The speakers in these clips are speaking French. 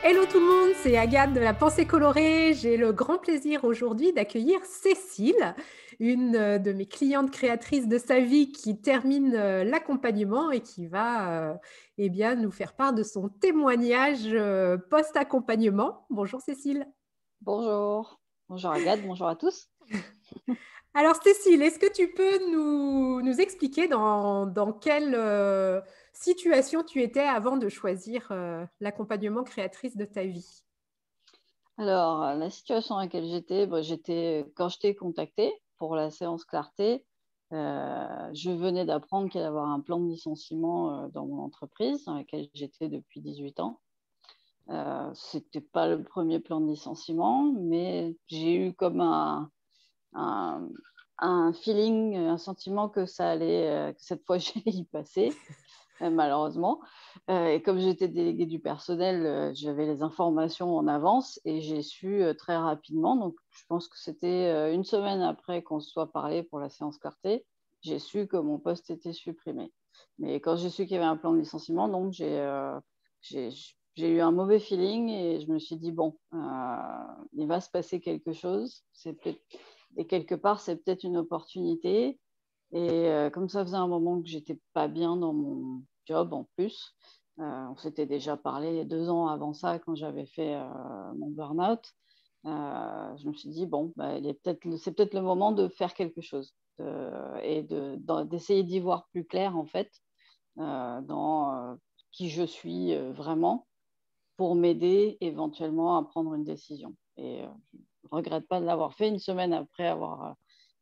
Hello tout le monde, c'est Agathe de la Pensée Colorée. J'ai le grand plaisir aujourd'hui d'accueillir Cécile, une de mes clientes créatrices de sa vie qui termine l'accompagnement et qui va eh bien, nous faire part de son témoignage post-accompagnement. Bonjour Cécile. Bonjour, bonjour Agathe, bonjour à tous. Alors Cécile, est-ce que tu peux nous expliquer dans quelle situation tu étais avant de choisir l'accompagnement créatrice de ta vie? Alors, la situation dans laquelle j'étais, quand je t'ai contactée pour la séance clarté, je venais d'apprendre qu'il allait y avoir un plan de licenciement dans mon entreprise dans laquelle j'étais depuis 18 ans. Ce n'était pas le premier plan de licenciement, mais j'ai eu comme un, un feeling, un sentiment que ça allait, que cette fois j'allais y passer. Malheureusement. Et comme j'étais déléguée du personnel, j'avais les informations en avance et j'ai su très rapidement. Donc, je pense que c'était une semaine après qu'on se soit parlé pour la séance clarté, j'ai su que mon poste était supprimé. Mais quand j'ai su qu'il y avait un plan de licenciement, donc j'ai, j'ai eu un mauvais feeling et je me suis dit, bon, il va se passer quelque chose. Et quelque part, c'est peut-être une opportunité. Et comme ça faisait un moment que j'étais pas bien dans mon job en plus, on s'était déjà parlé 2 ans avant ça quand j'avais fait mon burn-out. Je me suis dit, bon, bah, c'est peut-être le moment de faire quelque chose et d'essayer d'y voir plus clair en fait dans qui je suis vraiment pour m'aider éventuellement à prendre une décision. Et je ne regrette pas de l'avoir fait une semaine après avoir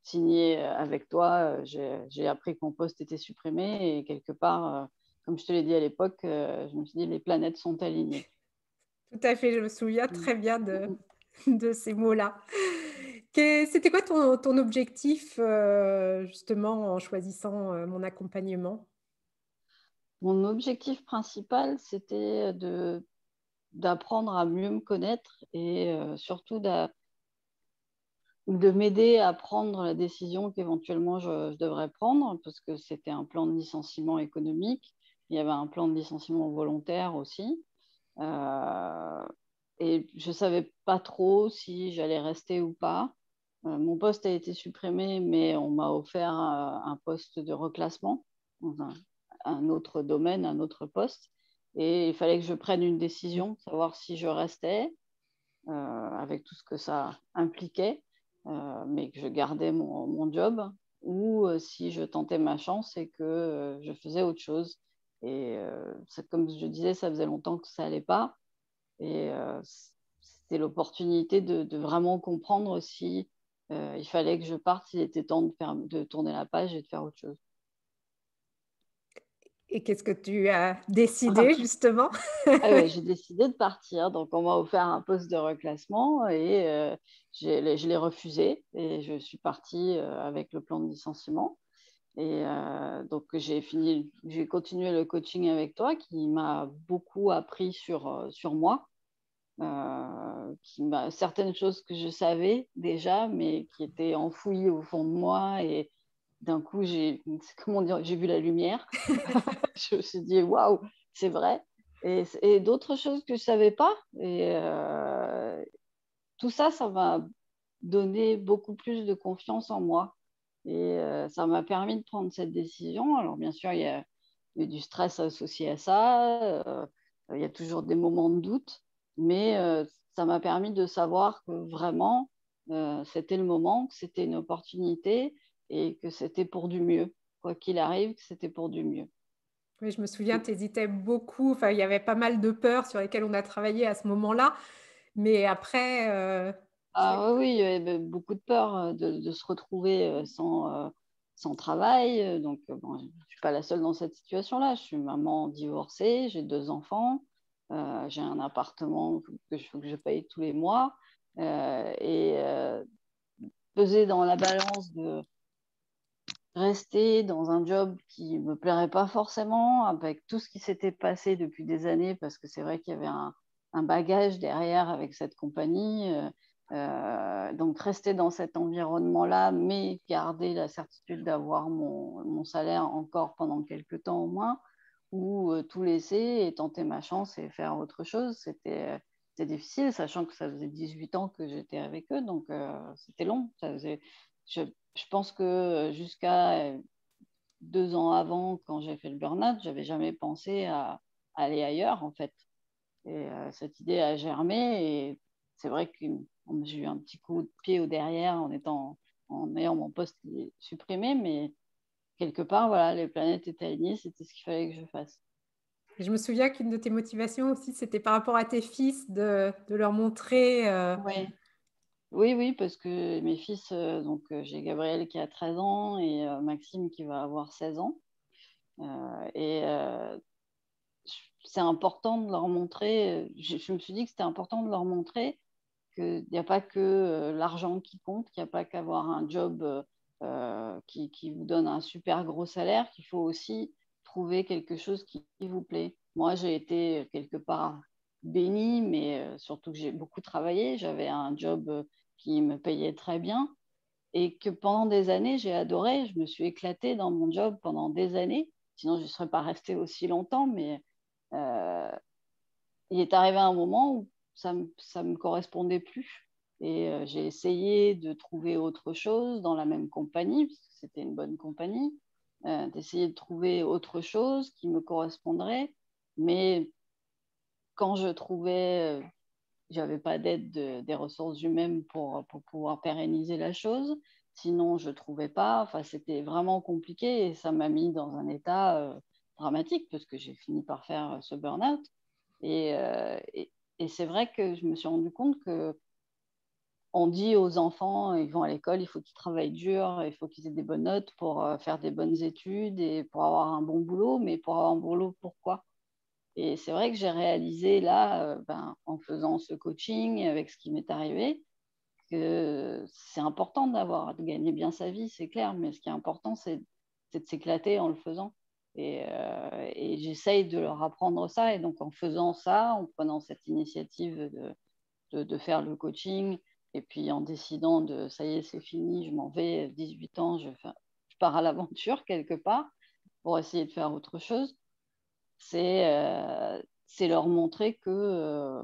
signé avec toi. J'ai appris que mon poste était supprimé et quelque part, comme je te l'ai dit à l'époque, je me suis dit les planètes sont alignées. Tout à fait, je me souviens Mm. très bien Mm. de ces mots-là. C'était quoi ton objectif, justement, en choisissant, mon accompagnement? Mon objectif principal, c'était d'apprendre à mieux me connaître et surtout de m'aider à prendre la décision qu'éventuellement je devrais prendre, parce que c'était un plan de licenciement économique. Il y avait un plan de licenciement volontaire aussi. Euh, et je ne savais pas trop si j'allais rester ou pas. Mon poste a été supprimé, mais on m'a offert un poste de reclassement dans un autre domaine, un autre poste. Et il fallait que je prenne une décision, savoir si je restais, avec tout ce que ça impliquait, mais que je gardais mon job, ou si je tentais ma chance et que je faisais autre chose. Et comme je disais, ça faisait longtemps que ça n'allait pas. Et c'était l'opportunité de vraiment comprendre si il fallait que je parte, s'il était temps de tourner la page et de faire autre chose. Et qu'est-ce que tu as décidé, justement? Ah ouais, j'ai décidé de partir. Donc, on m'a offert un poste de reclassement et je l'ai refusé. Et je suis partie avec le plan de licenciement. Et donc, j'ai continué le coaching avec toi qui m'a beaucoup appris sur moi. Certaines choses que je savais déjà, mais qui étaient enfouies au fond de moi. Et d'un coup, comment dire, j'ai vu la lumière. Je me suis dit, waouh, c'est vrai. Et d'autres choses que je ne savais pas. Et tout ça, ça m'a donné beaucoup plus de confiance en moi. Et ça m'a permis de prendre cette décision. Alors, bien sûr, il y a du stress associé à ça. Il y a toujours des moments de doute. Mais ça m'a permis de savoir que vraiment, c'était le moment, que c'était une opportunité et que c'était pour du mieux. Quoi qu'il arrive, que c'était pour du mieux. Oui, je me souviens, tu hésitais beaucoup. Enfin, il y avait pas mal de peurs sur lesquelles on a travaillé à ce moment-là. Mais après, Ah oui, oui, il y avait beaucoup de peur de se retrouver sans travail. Donc, bon, je ne suis pas la seule dans cette situation-là. Je suis maman divorcée, j'ai 2 enfants, j'ai un appartement faut que je paye tous les mois. Et peser dans la balance de rester dans un job qui ne me plairait pas forcément, avec tout ce qui s'était passé depuis des années, parce que c'est vrai qu'il y avait un bagage derrière avec cette compagnie. Donc rester dans cet environnement-là, mais garder la certitude d'avoir mon salaire encore pendant quelques temps au moins, ou tout laisser et tenter ma chance et faire autre chose. C'était difficile, sachant que ça faisait 18 ans que j'étais avec eux, donc c'était long. Je pense que jusqu'à 2 ans avant, quand j'ai fait le burn-out, j'avais jamais pensé à aller ailleurs, en fait. Et cette idée a germé, et c'est vrai que j'ai eu un petit coup de pied au derrière en ayant mon poste supprimé, mais quelque part, voilà, les planètes étaient alignées, c'était ce qu'il fallait que je fasse. Je me souviens qu'une de tes motivations aussi, c'était par rapport à tes fils, de leur montrer. Ouais. Oui, oui, parce que mes fils, donc j'ai Gabriel qui a 13 ans et Maxime qui va avoir 16 ans. Et c'est important de leur montrer, je me suis dit que c'était important de leur montrer qu'il n'y a pas que l'argent qui compte, qu'il n'y a pas qu'avoir un job qui vous donne un super gros salaire, qu'il faut aussi trouver quelque chose qui vous plaît. Moi, j'ai été quelque part bénie, mais surtout que j'ai beaucoup travaillé. J'avais un job qui me payait très bien et que pendant des années, j'ai adoré. Je me suis éclatée dans mon job pendant des années. Sinon, je ne serais pas restée aussi longtemps, mais euh, il est arrivé un moment où ça me correspondait plus. Et j'ai essayé de trouver autre chose dans la même compagnie, parce que c'était une bonne compagnie, d'essayer de trouver autre chose qui me correspondrait. Mais quand je trouvais, j'avais pas d'aide des ressources humaines pour pouvoir pérenniser la chose. Sinon, je trouvais pas. Enfin, c'était vraiment compliqué et ça m'a mis dans un état dramatique parce que j'ai fini par faire ce burn-out. Et c'est vrai que je me suis rendu compte que on dit aux enfants, ils vont à l'école, il faut qu'ils travaillent dur, il faut qu'ils aient des bonnes notes pour faire des bonnes études et pour avoir un bon boulot. Mais pour avoir un boulot, pourquoi? Et c'est vrai que j'ai réalisé là, en faisant ce coaching, avec ce qui m'est arrivé, que c'est important de gagner bien sa vie, c'est clair, mais ce qui est important, c'est de s'éclater en le faisant. Et j'essaye de leur apprendre ça. Et donc, en faisant ça, en prenant cette initiative de faire le coaching, et puis en décidant de ça y est, c'est fini, je m'en vais, 18 ans, je pars à l'aventure quelque part pour essayer de faire autre chose, c'est leur montrer que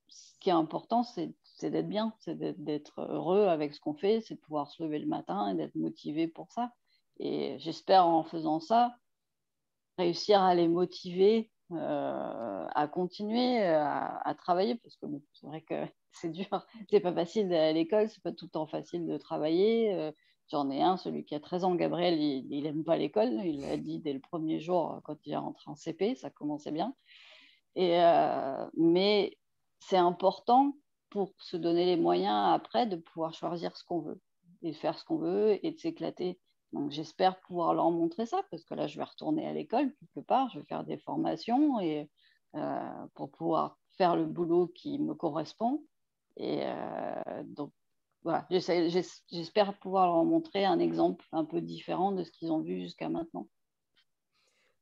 ce qui est important, c'est d'être bien, c'est d'être heureux avec ce qu'on fait, c'est de pouvoir se lever le matin et d'être motivé pour ça. Et j'espère en faisant ça, réussir à les motiver à continuer à travailler, parce que bon, c'est vrai que c'est dur, c'est pas facile d'aller à l'école, c'est pas tout le temps facile de travailler. J'en ai un, celui qui a 13 ans, Gabriel, il aime pas l'école, il l'a dit dès le premier jour quand il est rentré en CP, ça commençait bien. Mais c'est important pour se donner les moyens après de pouvoir choisir ce qu'on veut et de faire ce qu'on veut et de s'éclater. Donc j'espère pouvoir leur montrer ça, parce que là je vais retourner à l'école quelque part, je vais faire des formations et pour pouvoir faire le boulot qui me correspond. Et donc voilà, j'espère pouvoir leur montrer un exemple un peu différent de ce qu'ils ont vu jusqu'à maintenant.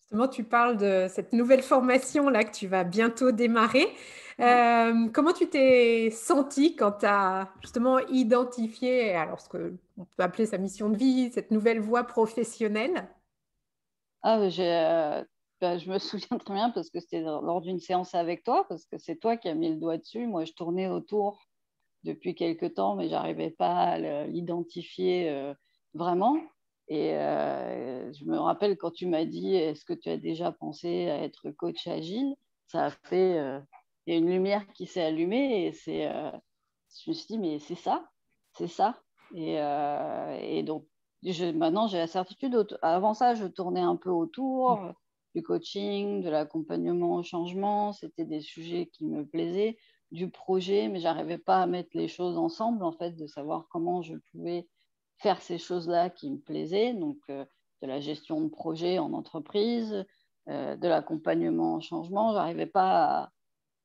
Justement, tu parles de cette nouvelle formation là que tu vas bientôt démarrer. Comment tu t'es sentie quand tu as justement identifié alors ce que on peut appeler sa mission de vie, cette nouvelle voie professionnelle? Ah, je me souviens très bien parce que c'était lors d'une séance avec toi, parce que c'est toi qui as mis le doigt dessus. Moi, je tournais autour depuis quelque temps, mais j'arrivais pas à l'identifier vraiment. Et je me rappelle quand tu m'as dit, est-ce que tu as déjà pensé à être coach agile? Ça a fait, il y a une lumière qui s'est allumée et je me suis dit, mais c'est ça, c'est ça. Et donc, maintenant, j'ai la certitude. Avant ça, je tournais un peu autour du coaching, de l'accompagnement au changement. C'était des sujets qui me plaisaient, du projet, mais j'arrivais pas à mettre les choses ensemble, en fait, de savoir comment je pouvais faire ces choses-là qui me plaisaient. Donc, de la gestion de projet en entreprise, de l'accompagnement au changement. J'arrivais pas à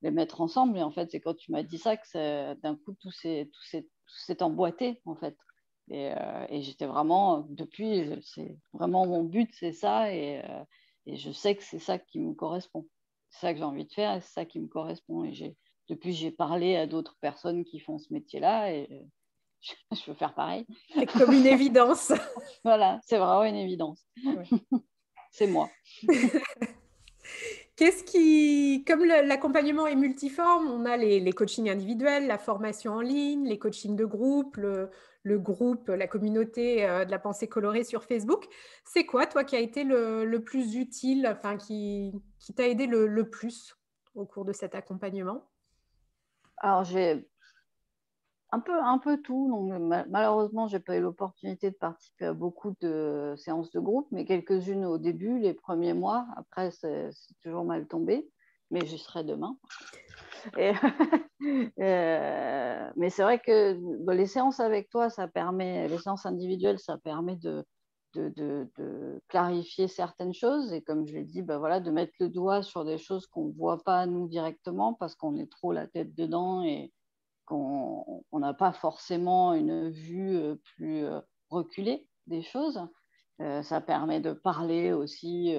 les mettre ensemble. Et en fait, c'est quand tu m'as dit ça que d'un coup, tout s'est emboîté, en fait. Et j'étais vraiment, depuis, c'est vraiment mon but, c'est ça. Et je sais que c'est ça qui me correspond. C'est ça que j'ai envie de faire et c'est ça qui me correspond. Et depuis, j'ai parlé à d'autres personnes qui font ce métier-là et je veux faire pareil. C'est comme une évidence. Voilà, c'est vraiment une évidence. Ouais. C'est moi. Comme l'accompagnement est multiforme, on a les coachings individuels, la formation en ligne, les coachings de groupe, le groupe, la communauté de la pensée colorée sur Facebook. C'est quoi, toi, qui a été le plus utile, enfin, qui t'a aidé le plus au cours de cet accompagnement? Alors, j'ai un peu tout. Donc, malheureusement, je n'ai pas eu l'opportunité de participer à beaucoup de séances de groupe, mais quelques-unes au début, les premiers mois. Après, c'est toujours mal tombé, mais j'y serai demain. Et mais c'est vrai que les séances avec toi, les séances individuelles, ça permet de clarifier certaines choses. Et comme je l'ai dit, voilà, de mettre le doigt sur des choses qu'on ne voit pas nous directement parce qu'on est trop la tête dedans et qu'on n'a pas forcément une vue plus reculée des choses. Ça permet de parler aussi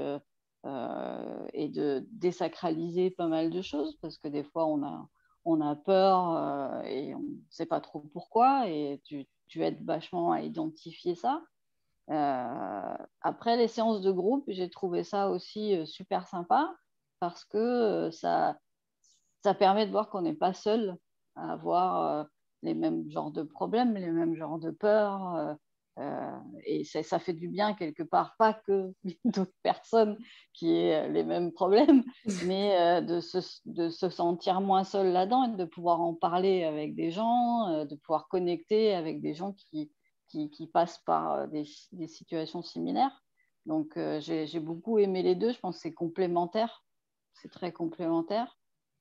et de désacraliser pas mal de choses parce que des fois, on a peur et on ne sait pas trop pourquoi et tu aides vachement à identifier ça. Après les séances de groupe, j'ai trouvé ça aussi super sympa parce que ça permet de voir qu'on n'est pas seul à avoir les mêmes genres de problèmes, les mêmes genres de peurs. Et ça fait du bien quelque part, pas que d'autres personnes qui aient les mêmes problèmes, mais de se sentir moins seul là-dedans et de pouvoir en parler avec des gens, de pouvoir connecter avec des gens qui passent par des situations similaires. Donc, j'ai beaucoup aimé les deux. Je pense que c'est complémentaire. C'est très complémentaire.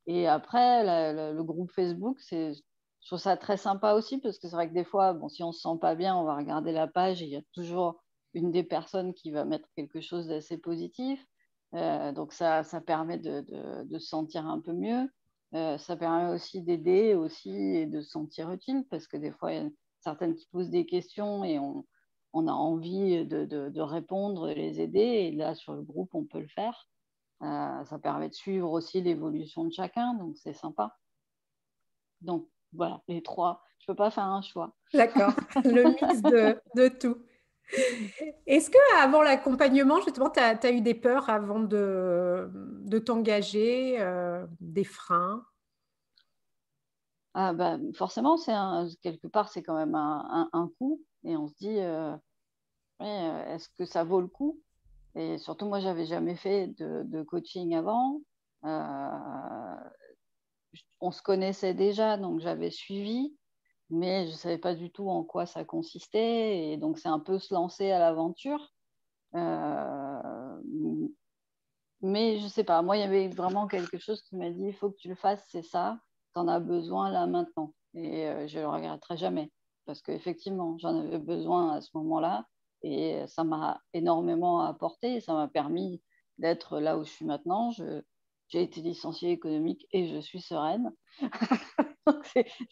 Et après, le groupe Facebook, je trouve ça très sympa aussi parce que c'est vrai que des fois, bon, si on ne se sent pas bien, on va regarder la page et il y a toujours une des personnes qui va mettre quelque chose d'assez positif. Donc, ça permet de se sentir un peu mieux. Ça permet aussi d'aider aussi et de se sentir utile parce que des fois, il y a certaines qui posent des questions et on a envie de répondre, de les aider. Et là, sur le groupe, on peut le faire. Ça permet de suivre aussi l'évolution de chacun, donc c'est sympa. Donc voilà, les trois. Je ne peux pas faire un choix. D'accord, le mix de tout. Est-ce qu'avant l'accompagnement, justement, tu as eu des peurs avant de t'engager, des freins? Forcément, quelque part, c'est quand même un coût. Et on se dit, ouais, est-ce que ça vaut le coup? Et surtout, moi, j'avais jamais fait de coaching avant. On se connaissait déjà, donc j'avais suivi, mais je ne savais pas du tout en quoi ça consistait. Et donc, c'est un peu se lancer à l'aventure. Euh, mais je ne sais pas, moi, il y avait vraiment quelque chose qui m'a dit, il faut que tu le fasses, c'est ça, tu en as besoin là maintenant. Et je ne le regretterai jamais, parce qu'effectivement, j'en avais besoin à ce moment-là, et ça m'a énormément apporté, et ça m'a permis d'être là où je suis maintenant. J'ai été licenciée économique et je suis sereine.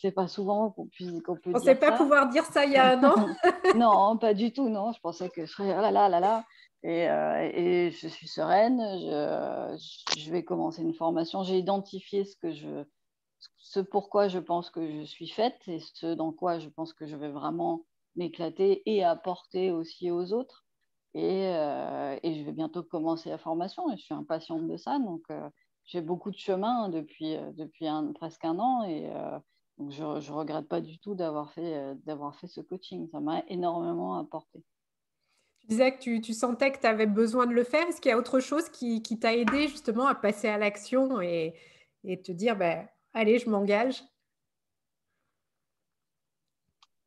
C'est pas souvent qu'on peut On ne sait dire pas ça. pouvoir dire ça il y a un an. Non, pas du tout, non. Je pensais que je serais là, là, là, là. Et je suis sereine. Je vais commencer une formation. J'ai identifié ce pourquoi je pense que je suis faite et ce dans quoi je pense que je vais vraiment m'éclater et apporter aussi aux autres. Et je vais bientôt commencer la formation et je suis impatiente de ça. Donc, j'ai beaucoup de chemin depuis presque un an donc je ne regrette pas du tout d'avoir fait ce coaching. Ça m'a énormément apporté. Tu disais que tu sentais que tu avais besoin de le faire. Est-ce qu'il y a autre chose qui t'a aidé justement à passer à l'action et te dire, ben, allez, je m'engage?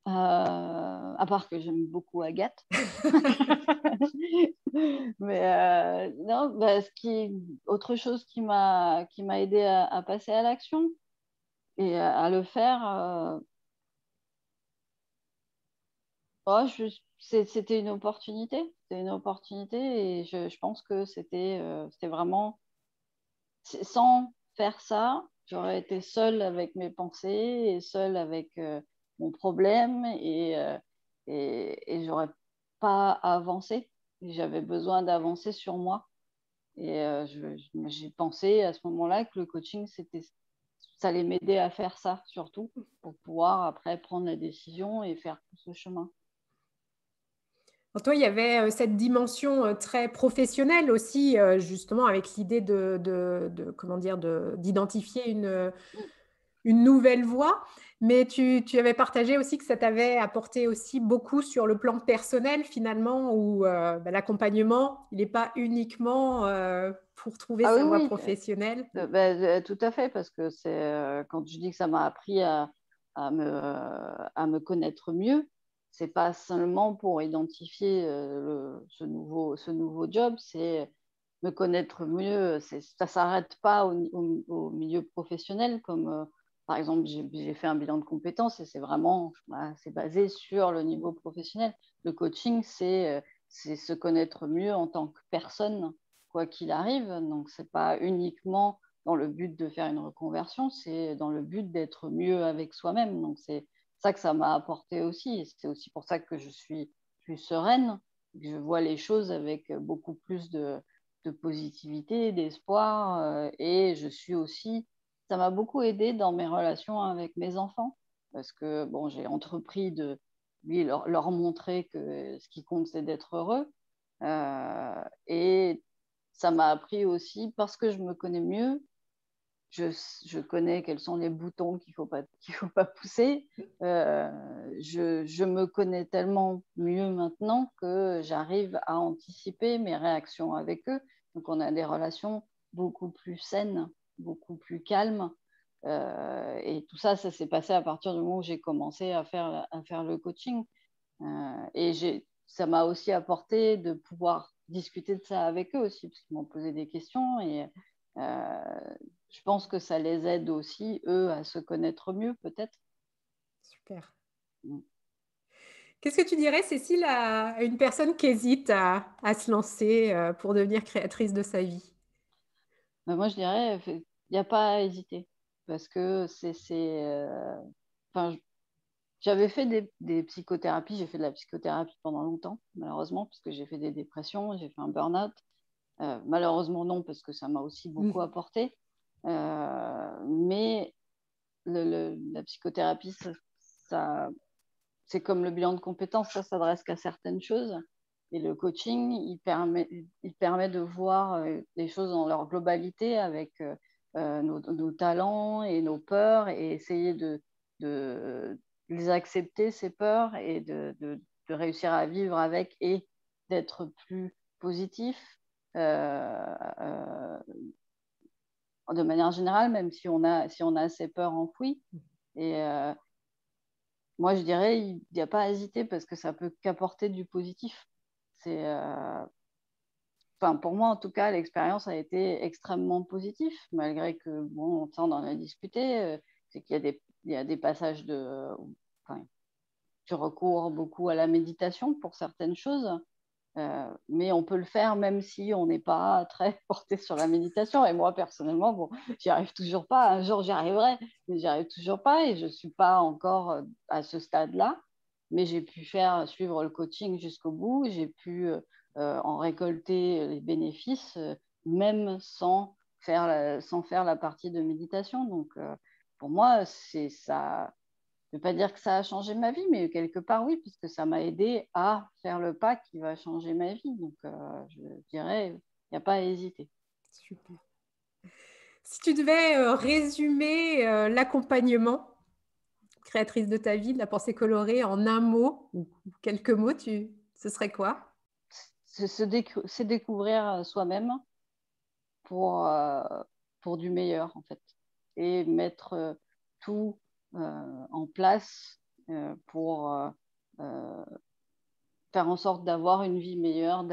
À part que j'aime beaucoup Agathe. Mais non, autre chose qui m'a aidé à passer à l'action et à le faire, oh, c'était une opportunité. C'était une opportunité et je pense que c'était vraiment sans faire ça, j'aurais été seule avec mes pensées et seule avec mon problème et j'aurais pas avancé. J'avais besoin d'avancer sur moi. Et j'ai pensé à ce moment-là que le coaching, ça allait m'aider à faire ça surtout pour pouvoir après prendre la décision et faire tout ce chemin. Pour toi, il y avait, cette dimension, très professionnelle aussi, justement avec l'idée de comment dire? D'identifier une nouvelle voie, mais tu avais partagé aussi que ça t'avait apporté aussi beaucoup sur le plan personnel finalement où, l'accompagnement, il est pas uniquement, pour trouver Ah sa voie oui, professionnelle. oui, tout à fait, parce que c'est quand je dis que ça m'a appris à me connaître mieux, c'est pas seulement pour identifier ce nouveau job, c'est me connaître mieux. Ça s'arrête pas au milieu professionnel, comme par exemple, j'ai fait un bilan de compétences et c'est vraiment, voilà, c'est basé sur le niveau professionnel. Le coaching, c'est se connaître mieux en tant que personne, quoi qu'il arrive. Donc, c'est pas uniquement dans le but de faire une reconversion, c'est dans le but d'être mieux avec soi-même. Donc, c'est ça que ça m'a apporté aussi. Et c'est aussi pour ça que je suis plus sereine, que je vois les choses avec beaucoup plus de positivité, d'espoir. Et je suis aussi, ça m'a beaucoup aidé dans mes relations avec mes enfants, parce que bon, j'ai entrepris de leur montrer que ce qui compte, c'est d'être heureux. Et ça m'a appris aussi, parce que je me connais mieux, je, je connais quels sont les boutons qu'il faut pas pousser. Je me connais tellement mieux maintenant que j'arrive à anticiper mes réactions avec eux. Donc, on a des relations beaucoup plus saines, beaucoup plus calmes. Et tout ça, ça s'est passé à partir du moment où j'ai commencé à faire le coaching. Ça m'a aussi apporté de pouvoir discuter de ça avec eux aussi, parce qu'ils m'ont posé des questions et je pense que ça les aide aussi, eux, à se connaître mieux, peut-être. Super. Mm. Qu'est-ce que tu dirais, Cécile, à une personne qui hésite à se lancer, pour devenir créatrice de sa vie? Moi, je dirais, il n'y a pas à hésiter, parce que enfin, j'avais fait des psychothérapies, j'ai fait de la psychothérapie pendant longtemps, malheureusement, parce que j'ai fait des dépressions, j'ai fait un burn-out. Malheureusement, non, parce que ça m'a aussi beaucoup Mmh. apporté. Mais la psychothérapie, ça, c'est comme le bilan de compétences, ça s'adresse qu'à certaines choses. Et le coaching, il permet de voir les choses dans leur globalité avec nos talents et nos peurs et essayer de les accepter, ces peurs, et de réussir à vivre avec et d'être plus positif. Euh, euh, de manière générale, même si on a ces peurs enfouies. Et moi, je dirais, il n'y a pas à hésiter parce que ça peut qu'apporter du positif. C'est, enfin, pour moi, en tout cas, l'expérience a été extrêmement positive, malgré que, bon, ça, on en a discuté. C'est qu'il y a il y a des passages enfin, tu recours beaucoup à la méditation pour certaines choses. Mais on peut le faire même si on n'est pas très porté sur la méditation. Et moi, personnellement, bon, j'y arrive toujours pas. Un jour, j'y arriverai, mais j'y arrive toujours pas et je suis pas encore à ce stade-là. Mais j'ai pu suivre le coaching jusqu'au bout. J'ai pu en récolter les bénéfices, même sans faire la partie de méditation. Donc, pour moi, c'est ça. Je ne veux pas dire que ça a changé ma vie, mais quelque part, oui, puisque ça m'a aidé à faire le pas qui va changer ma vie. Donc, je dirais, il n'y a pas à hésiter. Super. Si tu devais, résumer, l'accompagnement, créatrice de ta vie, de la pensée colorée en un mot ou quelques mots, ce serait quoi? C'est découvrir soi-même pour, euh, pour du meilleur, en fait, et mettre tout en place pour faire en sorte d'avoir une vie meilleure,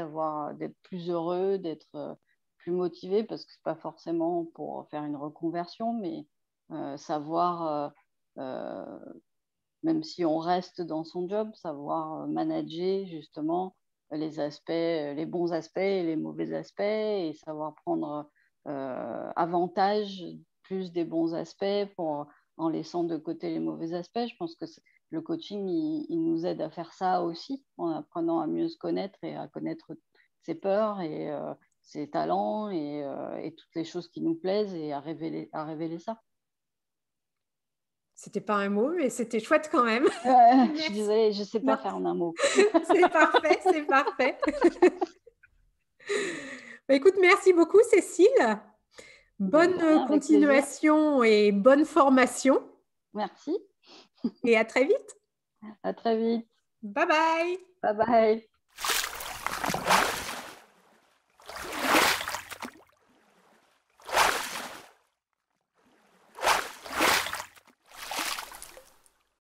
d'être plus heureux, d'être plus motivé, parce que c'est pas forcément pour faire une reconversion, mais savoir, même si on reste dans son job, savoir manager justement les bons aspects et les mauvais aspects, et savoir prendre avantage plus des bons aspects en laissant de côté les mauvais aspects. Je pense que le coaching, il nous aide à faire ça aussi, en apprenant à mieux se connaître et à connaître ses peurs et ses talents et toutes les choses qui nous plaisent et à révéler ça. C'était pas un mot, mais c'était chouette quand même. Je suis désolée, je ne sais pas faire en un mot. C'est parfait, c'est parfait. Écoute, merci beaucoup, Cécile. Bonne continuation et bonne formation. Merci. Et à très vite. À très vite. Bye bye. Bye bye.